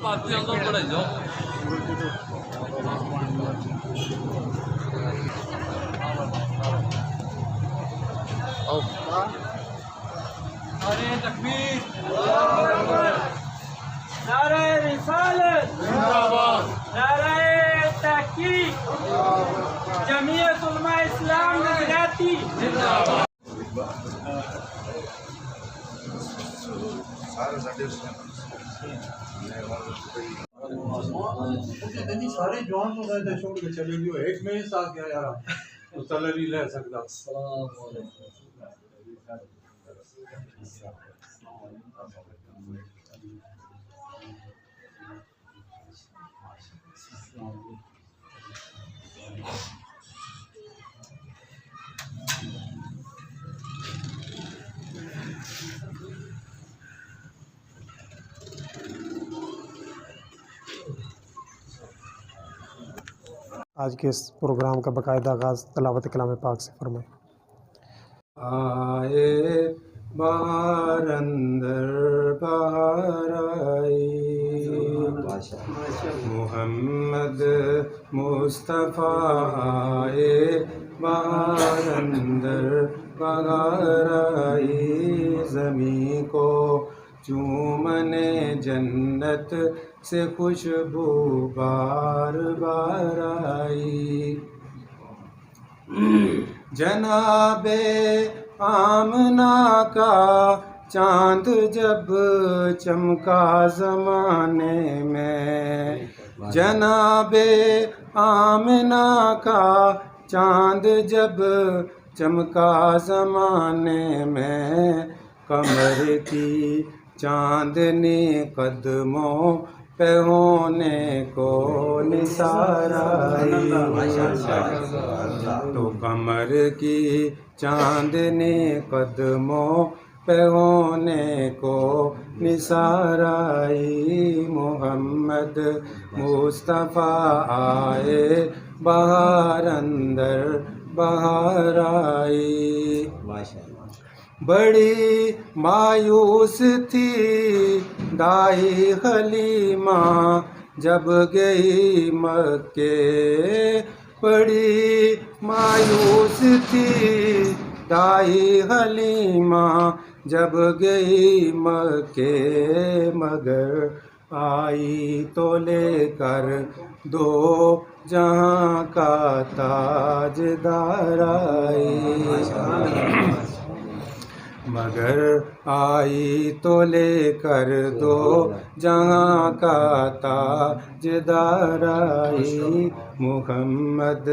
نعرہ تکبیر، نعرہ رسالت، نعرہ تحقیق، جمعیت علماء اسلام گجراتی سارے جوان تو گئے چھوڑ کے چلے گئے، ایک میں ہی ساتھ گیا یار تو تلے نہیں لے سکتا. آج کے اس پروگرام کا باقاعدہ آغاز تلاوت کلام پاک سے فرمائیں. آئے بہار اندر بہار آئی، محمد مصطفیٰ آئے بہار اندر بہار آئی، زمین کو چومنے جنت سے خوشبو بار بار آئی، جناب آمنہ کا چاند جب چمکا زمانے میں، جناب آمنہ کا چاند جب چمکا زمانے میں، قمر کی چاندنی قدموں پہ ہونے کو نثار آئی، تو قمر کی چاندنی قدموں پہ ہونے کو نثار آئی، محمد مصطفیٰ آئے بہار اندر بہار آئی. بڑی مایوس تھی دائی حلیمہ جب گئی مکے، بڑی مایوس تھی دائی حلیمہ جب گئی مکے، مگر آئی تو لے کر دو جہاں کا تاجدار آئی، مگر آئی تو لے کر دو جہاں کا تاجدار آئی، محمد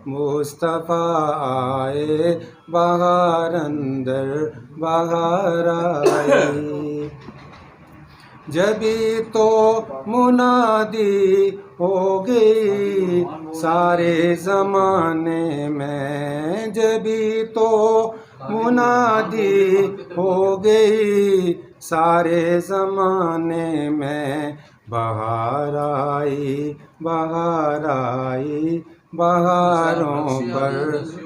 مصطفیٰ آئے بہار اندر بہار آئی، جبھی تو منادی ہو گئی سارے زمانے میں، جبھی تو منادی ہو گئی سارے زمانے میں، بہار آئی بہار آئی بہاروں پر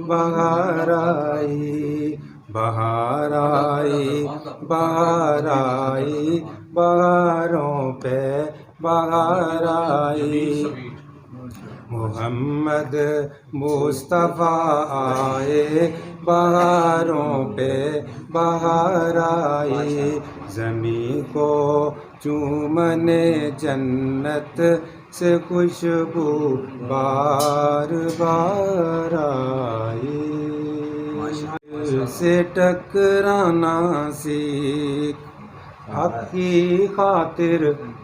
بہار آئی، بہار آئی بہار آئی بہاروں پہ بہار آئی، محمد مصطفیٰ آئے بہاروں پہ بہار آئی، زمین کو چومنے جنت سے خوشبو بار بار آئی، دل سے ٹکرانا سیکھ حق کی خاطر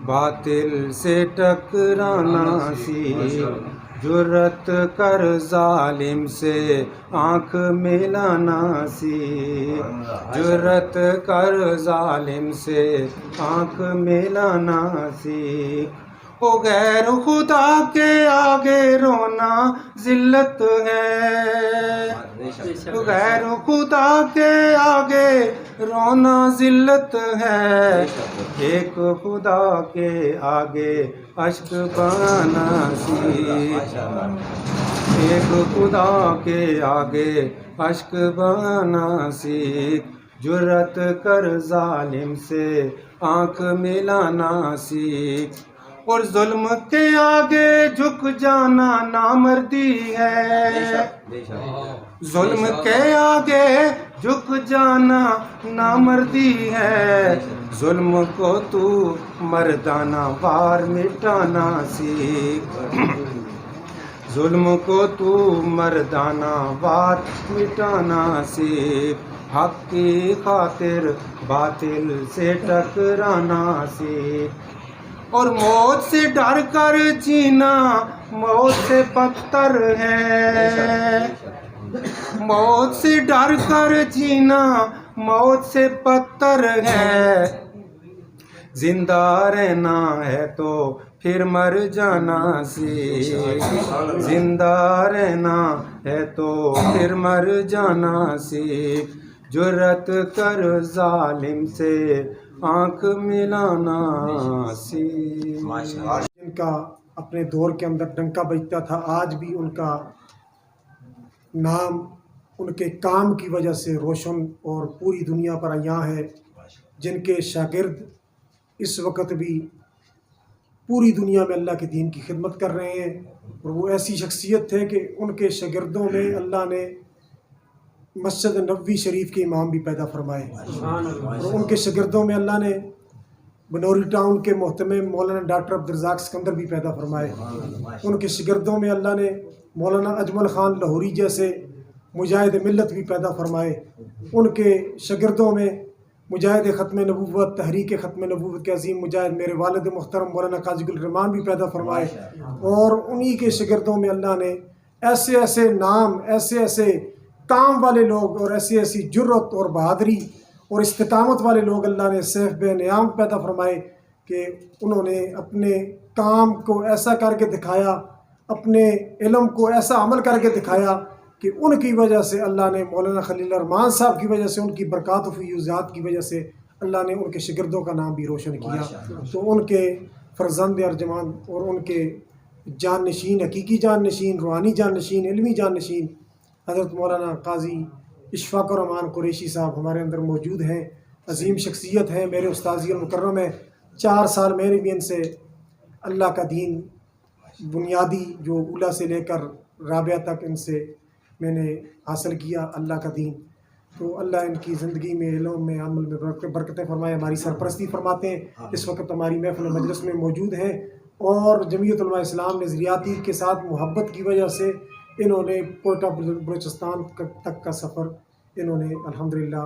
باطل سے ٹکرانا سیکھ، جرأت کر ظالم سے آنکھ ملانا سیکھ، جرأت کر ظالم سے آنکھ ملانا سیکھ، او غیر خدا کے آگے رونا ذلت ہے، غیر خدا کے آگے رونا ذلت ہے، ایک خدا کے آگے اشک بہانا سیکھ، ایک خدا کے آگے اشک بہانا سیکھ، جرأت کر ظالم سے آنکھ ملانا سیکھ، اور ظلم کے آگے جھک جانا نامردی ہے، ظلم کے آگے جھک جانا نامردی ہے، ظلم کو تو مردانہ وار مٹانا سیکھ، ظلم کو تو مردانہ وار مٹانا سیکھ، حق کی خاطر باطل سے ٹکرانا سیکھ، اور موت سے ڈر کر جینا موت سے بدتر ہے، موت سے ڈر کر جینا موت سے بدتر ہے، زندہ رہنا ہے تو پھر مر جانا سیکھ، زندہ رہنا ہے تو پھر مر جانا سیکھ، جرأت کر ظالم سے آنکھ ملانا سیکھ۔ جن کا اپنے دور کے اندر ڈنکا بجتا تھا، آج بھی ان کا نام ان کے کام کی وجہ سے روشن اور پوری دنیا پر عیاں ہے، جن کے شاگرد اس وقت بھی پوری دنیا میں اللہ کے دین کی خدمت کر رہے ہیں، اور وہ ایسی شخصیت تھے کہ ان کے شاگردوں میں اللہ نے مسجد نبوی شریف کے امام بھی پیدا فرمائے، اور ان کے شاگردوں میں اللہ نے بنوری ٹاؤن کے محتمم مولانا ڈاکٹر عبدالرزاق سکندر بھی پیدا فرمائے، ان کے شاگردوں میں اللہ نے مولانا اجمل خان لاہوری جیسے مجاہد ملت بھی پیدا فرمائے، ان کے شاگردوں میں مجاہد ختم نبوت، تحریک ختم نبوت کے عظیم مجاہد میرے والد محترم مولانا قاضی گل الرحمان بھی پیدا فرمائے، اور انہی کے شاگردوں میں اللہ نے ایسے ایسے نام، ایسے ایسے کام والے لوگ اور ایسی ایسی جرت اور بہادری اور استقامت والے لوگ اللہ نے سیف بے نیام پیدا فرمائے کہ انہوں نے اپنے کام کو ایسا کر کے دکھایا، اپنے علم کو ایسا عمل کر کے دکھایا کہ ان کی وجہ سے اللہ نے مولانا خلیل الرحمان صاحب کی وجہ سے، ان کی برکات و فیوزات کی وجہ سے اللہ نے ان کے شاگردوں کا نام بھی روشن کیا۔ تو ان کے فرزند ارجمان اور ان کے جان نشین، حقیقی جان نشین، روحانی جان نشین، علمی جان نشین حضرت مولانا قاضی اشفاق الرحمان قریشی صاحب ہمارے اندر موجود ہیں، عظیم شخصیت ہیں، میرے استاذی المکرم ہیں۔ 4 سال میں نے بھی ان سے اللہ کا دین بنیادی جو اولیٰ سے لے کر رابعہ تک ان سے میں نے حاصل کیا اللہ کا دین۔ تو اللہ ان کی زندگی میں، علم میں، عمل میں برکتیں فرمائے، ہماری سرپرستی فرماتے ہیں۔ اس وقت ہماری محفل مجلس میں موجود ہیں، اور جمعیت علماء اسلام نظریاتی کے ساتھ محبت کی وجہ سے انہوں نے کوئٹہ بلوچستان تک کا سفر انہوں نے الحمدللہ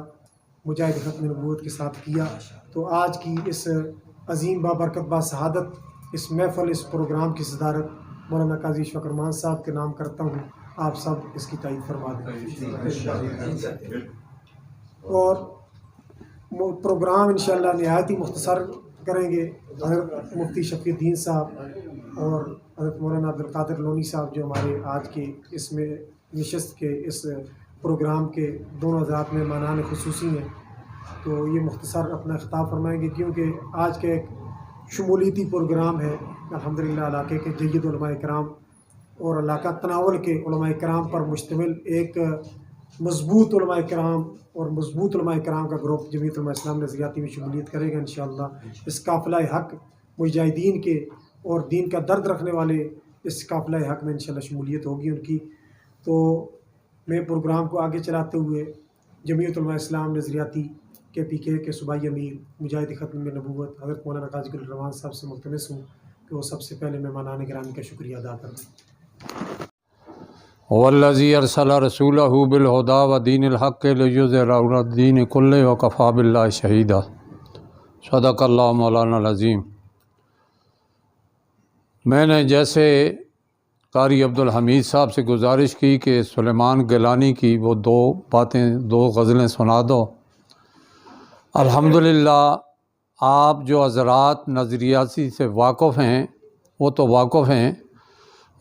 مجاہد ختم نبوت کے ساتھ کیا۔ تو آج کی اس عظیم بابرکت باسعادت اس محفل، اس پروگرام کی صدارت مولانا قاضی اشفاق الرحمان صاحب کے نام کرتا ہوں، آپ سب اس کی تائید فرما دیں۔ اور پروگرام انشاءاللہ نہایت ہی مختصر کریں گے حضرت مفتی شفیع الدین صاحب اور حضرت مولانا عبدالقادر لونی صاحب، جو ہمارے آج کے اس میں نشست کے اس پروگرام کے دونوں حضرات میں مہمان خصوصی ہیں۔ تو یہ مختصر اپنا خطاب فرمائیں گے، کیونکہ آج کا ایک شمولیتی پروگرام ہے الحمدللہ علاقے کے جید علماء کرام اور علاقہ تناول کے علماء کرام پر مشتمل ایک مضبوط علماء کرام اور مضبوط علماء کرام کا گروپ جمعیت علماء اسلام نظریاتی میں شمولیت کرے گا انشاءاللہ۔ اس قافلہ حق مجاہدین کے اور دین کا درد رکھنے والے اس قافلہ حق میں انشاءاللہ شمولیت ہوگی ان کی۔ تو میں پروگرام کو آگے چلاتے ہوئے جمعیت علماء اسلام نظریاتی کے PK کے صوبائی امیر مجاہد ختم نبوت حضرت مولانا قاضی گل الرحمان صاحب سے ملتمس ہوں کہ وہ سب سے پہلے مہمانان گرامی کا شکریہ ادا کریں۔ والذی ارسل رسولہ بالہدی ودین الحق لیظہرہ علی الدین کلہ وکفی باللہ شہیدا۔ صدق اللہ مولانا العظیم۔ میں نے جیسے قاری عبدالحمید صاحب سے گزارش کی کہ سلیمان گیلانی کی وہ 2 غزلیں سنا دو۔ الحمدللہ آپ جو حضرات نظریاتی سے واقف ہیں وہ تو واقف ہیں،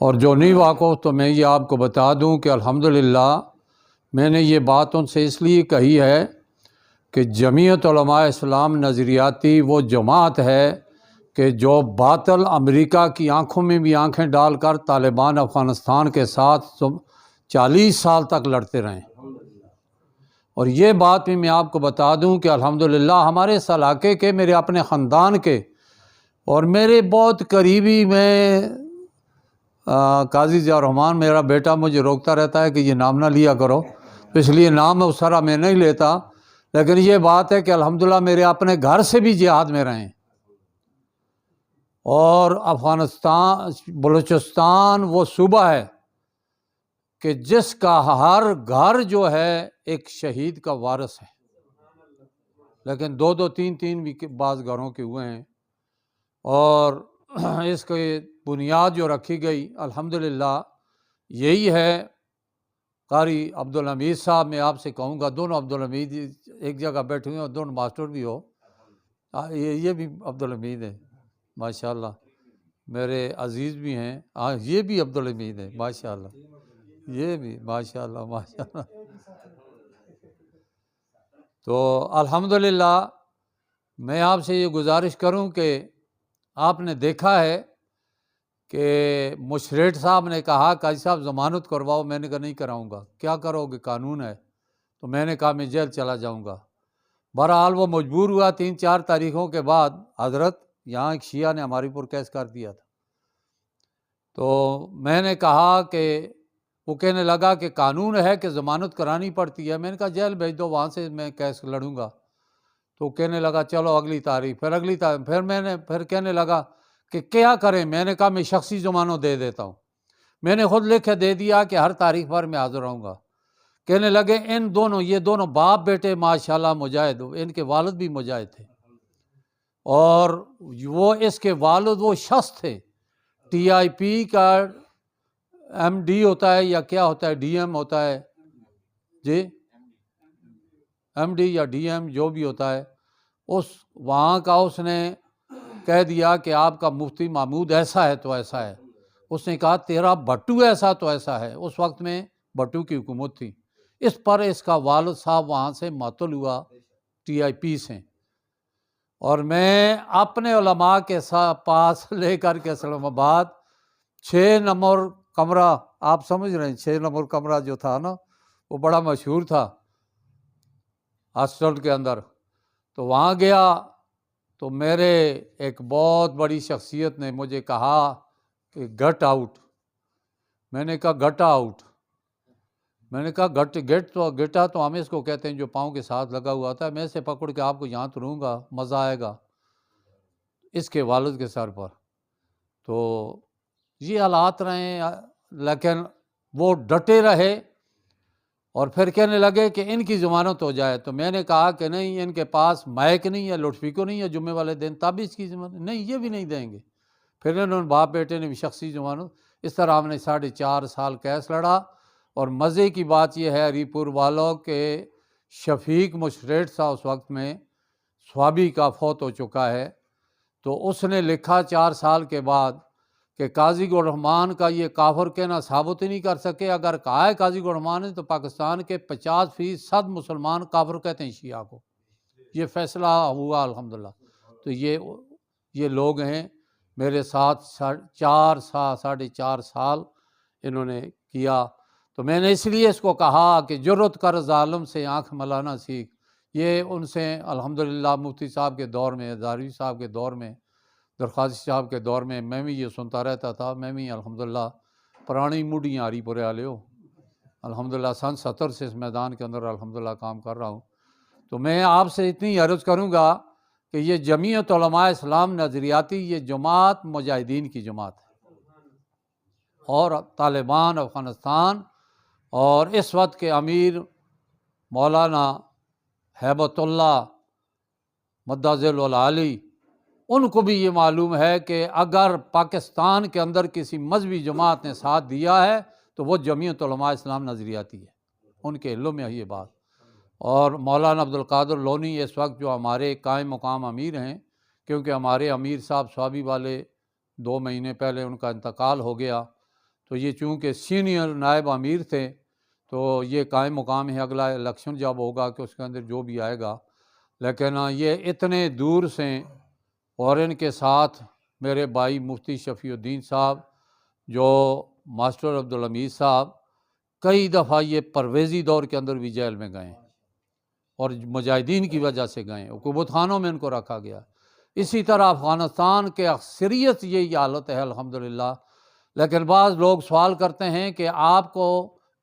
اور جو نہیں واقف تو میں یہ آپ کو بتا دوں کہ الحمدللہ میں نے یہ بات ان سے اس لیے کہی ہے کہ جمعیت علماء اسلام نظریاتی وہ جماعت ہے کہ جو باطل امریکہ کی آنکھوں میں بھی آنکھیں ڈال کر طالبان افغانستان کے ساتھ 40 سال تک لڑتے رہیں، اور یہ بات بھی میں آپ کو بتا دوں کہ الحمدللہ ہمارے اس علاقے کے، میرے اپنے خاندان کے اور میرے بہت قریبی میں قاضی ضیاء الرحمان میرا بیٹا مجھے روکتا رہتا ہے کہ یہ نام نہ لیا کرو، تو اس لیے نام اس طرح میں نہیں لیتا، لیکن یہ بات ہے کہ الحمدللہ میرے اپنے گھر سے بھی جہاد میں رہے ہیں، اور افغانستان بلوچستان وہ صوبہ ہے کہ جس کا ہر گھر جو ہے ایک شہید کا وارث ہے، لیکن دو دو تین تین بھی بعض گھروں کے ہوئے ہیں، اور اس کی بنیاد جو رکھی گئی الحمدللہ یہی ہے۔ قاری عبدالحمید صاحب، میں آپ سے کہوں گا دونوں عبدالحمید ایک جگہ بیٹھے ہوئے ہیں، اور دونوں ماسٹر بھی ہو، یہ بھی عبدالحمید ہے ماشاءاللہ، میرے عزیز بھی ہیں، یہ بھی عبدالحمید ہے ماشاءاللہ، یہ بھی ماشاءاللہ ماشاءاللہ۔ تو الحمدللہ میں آپ سے یہ گزارش کروں کہ آپ نے دیکھا ہے کہ مشریٹ صاحب نے کہا قاضی صاحب ضمانت کرواؤ، میں نے کہا نہیں کراؤں گا، کیا کرو گے، قانون ہے، تو میں نے کہا میں جیل چلا جاؤں گا۔ بہرحال وہ مجبور ہوا، 3-4 تاریخوں کے بعد حضرت یہاں ایک شیعہ نے ہماری پر کیس کر دیا تھا، تو میں نے کہا کہ وہ کہنے لگا کہ قانون ہے کہ ضمانت کرانی پڑتی ہے، میں نے کہا جیل بھیج دو، وہاں سے میں کیس لڑوں گا، تو کہنے لگا چلو اگلی تاریخ، پھر اگلی تاریخ، پھر کہنے لگا کہ کیا کریں، میں نے کہا میں شخصی ضمانت دے دیتا ہوں، میں نے خود لکھ کے دے دیا کہ ہر تاریخ پر میں حاضر رہوں گا۔ کہنے لگے یہ دونوں باپ بیٹے ماشاءاللہ مجاہد، ان کے والد بھی مجاہد تھے، اور وہ اس کے والد وہ شخص تھے TIP کا MD ہوتا ہے یا کیا ہوتا ہے، DM ہوتا ہے جی، MD یا DM جو بھی ہوتا ہے، وہاں کا اس نے کہہ دیا کہ آپ کا مفتی محمود ایسا ہے تو ایسا ہے، اس نے کہا تیرا بھٹو ایسا تو ایسا ہے، اس وقت میں بھٹو کی حکومت تھی، اس پر اس کا والد صاحب وہاں سے معطل ہوا TIP سے، اور میں اپنے علماء کے پاس لے کر کے اسلام آباد 6 نمبر کمرہ، آپ سمجھ رہے ہیں 6 نمبر کمرہ جو تھا نا وہ بڑا مشہور تھا ہاسٹل کے اندر، تو وہاں گیا تو میرے ایک بہت بڑی شخصیت نے مجھے کہا کہ گٹ آؤٹ، میں نے کہا گٹا آؤٹ، میں نے کہا گٹا تو ہم اس کو کہتے ہیں جو پاؤں کے ساتھ لگا ہوا تھا، میں اسے پکڑ کے آپ کو یہاں تلوں گا، مزہ آئے گا، اس کے والد کے سر پر۔ تو یہ حالات رہے، لیکن وہ ڈٹے رہے، اور پھر کہنے لگے کہ ان کی ضمانت ہو جائے، تو میں نے کہا کہ نہیں، ان کے پاس مائک نہیں ہے، لاؤڈ اسپیکر نہیں ہے جمعے والے دن، تب اس کی ضمانت نہیں، یہ بھی نہیں دیں گے۔ پھر انہوں نے باپ بیٹے نے بھی شخصی ضمانت، اس طرح ہم نے 4.5 سال کیس لڑا، اور مزے کی بات یہ ہے ہری پور والوں کے شفیق مشریٹ تھا اس وقت میں، سوابی کا فوت ہو چکا ہے، تو اس نے لکھا 4 سال کے بعد کہ قاضی گل رحمان کا یہ کافر کہنا ثابت ہی نہیں کر سکے، اگر کہا ہے قاضی گل رحمان نے تو پاکستان کے 50% مسلمان کافر کہتے ہیں شیعہ کو، یہ فیصلہ ہوا الحمدللہ۔ تو یہ لوگ ہیں میرے ساتھ 4.5 سال انہوں نے کیا، تو میں نے اس لیے اس کو کہا کہ جرت کر ظالم سے آنکھ ملانا سیکھ، یہ ان سے الحمدللہ مفتی صاحب کے دور میں، ہزاروی صاحب کے دور میں، درخواسی صاحب کے دور میں میں بھی یہ سنتا رہتا تھا، میں بھی الحمدللہ پرانی موڈیاں ہری پورے والے ہو، الحمدللہ سن 70 سے اس میدان کے اندر الحمدللہ کام کر رہا ہوں۔ تو میں آپ سے اتنی عرض کروں گا کہ یہ جمعیت علماء اسلام نظریاتی، یہ جماعت مجاہدین کی جماعت ہے، اور طالبان افغانستان اور اس وقت کے امیر مولانا ہیبت اللہ مدظل العالی، ان کو بھی یہ معلوم ہے کہ اگر پاکستان کے اندر کسی مذہبی جماعت نے ساتھ دیا ہے تو وہ جمعیت علماء اسلام نظریاتی ہے، ان کے علم میں ہے یہ بات۔ اور مولانا عبدالقادر لونی اس وقت جو ہمارے قائم مقام امیر ہیں، کیونکہ ہمارے امیر صاحب سوابی والے 2 مہینے پہلے ان کا انتقال ہو گیا، تو یہ چونکہ سینئر نائب امیر تھے تو یہ قائم مقام ہے، اگلا الیکشن جب ہوگا کہ اس کے اندر جو بھی آئے گا، لیکن یہ اتنے دور سے، اور ان کے ساتھ میرے بھائی مفتی شفیع الدین صاحب، جو ماسٹر عبدالحمید صاحب، کئی دفعہ یہ پرویزی دور کے اندر بھی جیل میں گئے، اور مجاہدین کی وجہ سے گئے، حکومت خانوں میں ان کو رکھا گیا، اسی طرح افغانستان کے اکثریت یہی حالت ہے الحمدللہ۔ لیکن بعض لوگ سوال کرتے ہیں کہ آپ کو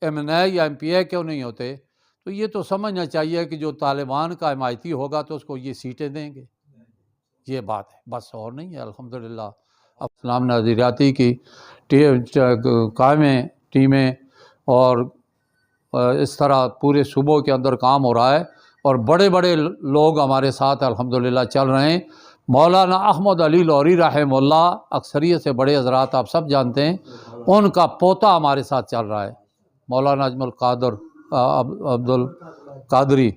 MNA یا MPA کیوں نہیں ہوتے؟ تو یہ تو سمجھنا چاہیے کہ جو طالبان کا حمایتی ہوگا تو اس کو یہ سیٹیں دیں گے، یہ بات ہے، بس اور نہیں ہے الحمدللہ۔ اب اسلام نظریاتی کی قائمیں ٹیمیں اور اس طرح پورے صوبوں کے اندر کام ہو رہا ہے، اور بڑے بڑے لوگ ہمارے ساتھ الحمدللہ چل رہے ہیں۔ مولانا احمد علی لوری رحمہ اللہ، اکثریت سے بڑے حضرات آپ سب جانتے ہیں، ان کا پوتا ہمارے ساتھ چل رہا ہے، مولانا اجمل القادر عبد القادری،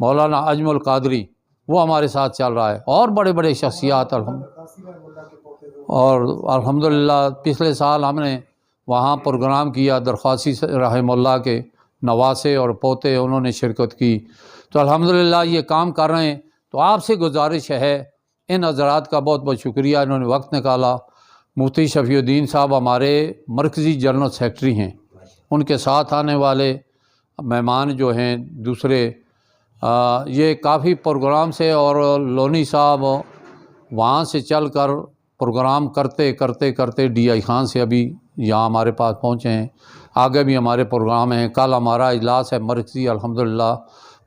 مولانا اجمل القادری، وہ ہمارے ساتھ چل رہا ہے، اور بڑے بڑے شخصیات اور الحمدللہ پچھلے سال ہم نے وہاں پروگرام کیا، درخواسی رحمہ اللہ کے نواسے اور پوتے انہوں نے شرکت کی، تو الحمدللہ یہ کام کر رہے ہیں۔ تو آپ سے گزارش ہے، ان حضرات کا بہت بہت شکریہ، انہوں نے وقت نکالا۔ مفتی شفیع الدین صاحب ہمارے مرکزی جنرل سیکرٹری ہیں، ان کے ساتھ آنے والے مہمان جو ہیں دوسرے، یہ کافی پروگرام سے، اور لونی صاحب وہاں سے چل کر پروگرام کرتے کرتے کرتے DI خان سے ابھی یہاں ہمارے پاس پہنچے ہیں۔ آگے بھی ہمارے پروگرام ہیں، کل ہمارا اجلاس ہے مرکزی الحمدللہ۔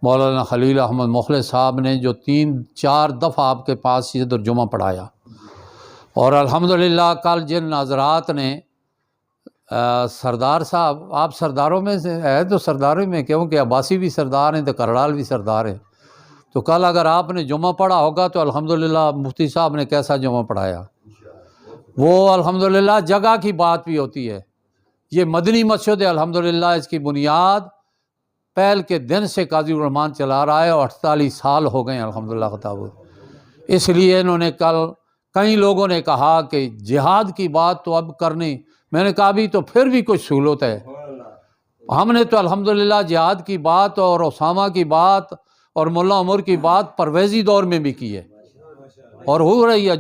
مولانا خلیل احمد مخلص صاحب نے جو 3-4 دفعہ آپ کے پاس یہ ترجمہ پڑھایا، اور الحمدللہ کل جن حضرات نے سردار صاحب، آپ سرداروں میں سے ہے تو سرداروں میں، کیونکہ عباسی بھی سردار ہیں تو کرڑال بھی سردار ہیں، تو کل اگر آپ نے جمعہ پڑھا ہوگا تو الحمدللہ مفتی صاحب نے کیسا جمعہ پڑھایا، وہ الحمدللہ جگہ کی بات بھی ہوتی ہے۔ یہ مدنی مسجد ہے الحمدللہ، اس کی بنیاد پہل کے دن سے قاضی الرحمان چلا رہا ہے، اور 48 سال ہو گئے ہیں الحمدللہ خطاب۔ اس لیے انہوں نے کل کئی لوگوں نے کہا کہ جہاد کی بات تو اب کرنی، میں نے کہا بھی تو پھر بھی کچھ سہولت ہے، ہم نے تو الحمدللہ جہاد کی بات اور اسامہ کی بات اور ملا عمر کی بات پرویزی دور میں بھی کی ہے، اور ہو رہی ہے۔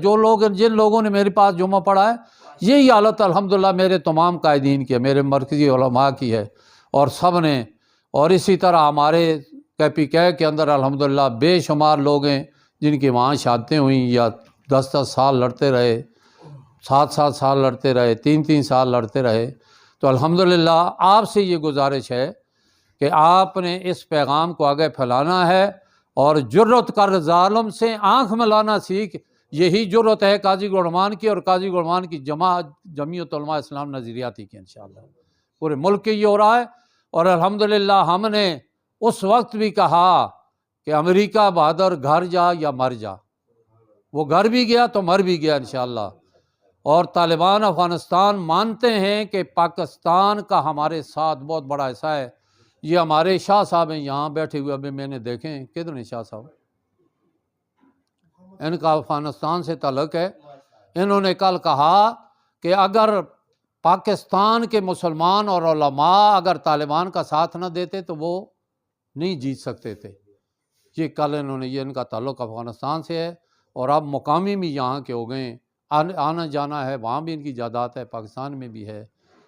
جن لوگوں نے میرے پاس جمعہ پڑھا ہے، یہی حالت الحمدللہ میرے تمام قائدین کی ہے، میرے مرکزی علماء کی ہے، اور سب نے، اور اسی طرح ہمارے KPK کے اندر الحمدللہ بے شمار لوگ ہیں جن کی وہاں شہادتیں ہوئیں، یا 10-10 سال لڑتے رہے، 7-7 سال لڑتے رہے، 3-3 سال لڑتے رہے۔ تو الحمدللہ آپ سے یہ گزارش ہے کہ آپ نے اس پیغام کو آگے پھیلانا ہے، اور جرت کر ظالم سے آنکھ ملانا سیکھ، یہی جرت ہے قاضی گلرحمان کی، اور قاضی گلرحمان کی جمعیت علماء اسلام نظریاتی کی انشاءاللہ پورے ملک کے یہ ہو رہا ہے۔ اور الحمدللہ ہم نے اس وقت بھی کہا کہ امریکہ بہادر گھر جا یا مر جا، وہ گھر بھی گیا تو مر بھی گیا انشاءاللہ۔ اور طالبان افغانستان مانتے ہیں کہ پاکستان کا ہمارے ساتھ بہت بڑا حصہ ہے۔ یہ ہمارے شاہ صاحب ہیں یہاں بیٹھے ہوئے، ابھی میں نے دیکھے ہیں، کدھر ہیں شاہ صاحب؟ ان کا افغانستان سے تعلق ہے۔ انہوں نے کل کہا کہ اگر پاکستان کے مسلمان اور علماء اگر طالبان کا ساتھ نہ دیتے تو وہ نہیں جیت سکتے تھے۔ یہ کل انہوں نے، یہ ان کا تعلق افغانستان سے ہے، اور اب مقامی بھی یہاں کے ہو گئے ہیں، آنا جانا ہے، وہاں بھی ان کی جائیداد ہے، پاکستان میں بھی ہے،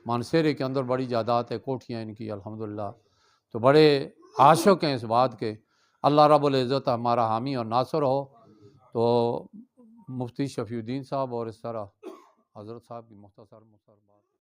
مانسیرے کے اندر بڑی جائیداد ہے، کوٹھیاں ان کی الحمدللہ۔ تو بڑے عاشق ہیں اس بات کے، اللہ رب العزت ہمارا حامی اور ناصر ہو۔ تو مفتی شفیع الدین صاحب اور اس طرح حضرت صاحب کی مختصر بات۔